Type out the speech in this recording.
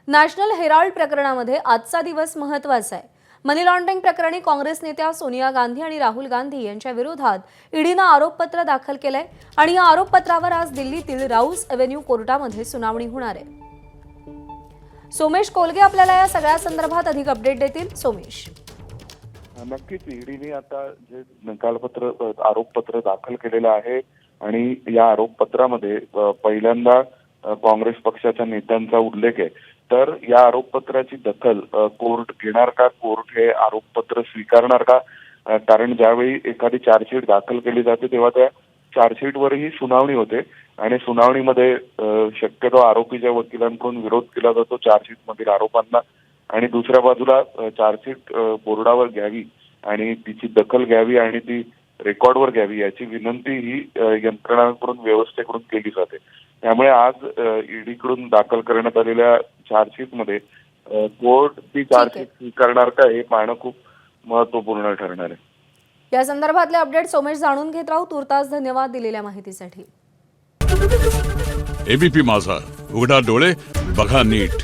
National Herald प्रकरणामध्ये आजचा दिवस महत्त्वाचा आहे। मनी लॉन्ड्रिंग प्रकरणी काँग्रेस नेत्या सोनिया गांधी आणि राहुल गांधी यांच्या विरोधात ईडीने आरोपपत्र दाखल केलंय आणि या आरोपपत्रावर आज दिल्लीतील राऊस एव्हेन्यू कोर्टामध्ये सुनावणी होणार आहे। सोमेश कोलगे आपल्याला या सगळ्या संदर्भात अधिक अपडेट देतील। सोमेश, नक्कीच ईडीने आता जे निकालपत्र आरोपपत्र दाखल केलेलं आहे आणि या आरोपपत्रामध्ये पहिल्यांदा काँग्रेस पक्षाच्या नेत्यांचा उल्लेख आहे। तर या आरोपपत्राची दखल कोर्ट घेणार का, कोर्ट हे आरोपपत्र स्वीकारणार का? कारण ज्यावेळी एखादी चार्जशीट दाखल केली जाते तेव्हा त्या चार्जशीटवरही सुनावणी होते आणि सुनावणीमध्ये शक्यतो आरोपीच्या वकिलांकडून विरोध केला जातो चार्जशीटमधील आरोपांना आणि दुसऱ्या बाजूला चार्जशीट बोर्डावर घ्यावी आणि तिची दखल घ्यावी आणि ती रेकॉर्डवर घ्यावी याची विनंती ही यंत्रणांकडून व्यवस्थेकडून केली जाते। त्यामुळे आज ईडीकडून दाखल करण्यात आलेल्या चार्जशीटमध्ये कोर्ट ती चार्जशीट स्वीकारणार का हे पाहणं खूप महत्त्वपूर्ण ठरणार आहे। या संदर्भातले अपडेट सोमेश जाणून घेत राहू। तुर्तास धन्यवाद दिलेल्या माहितीसाठी। एबीपी माझा, उघडा डोळे बघा नीट।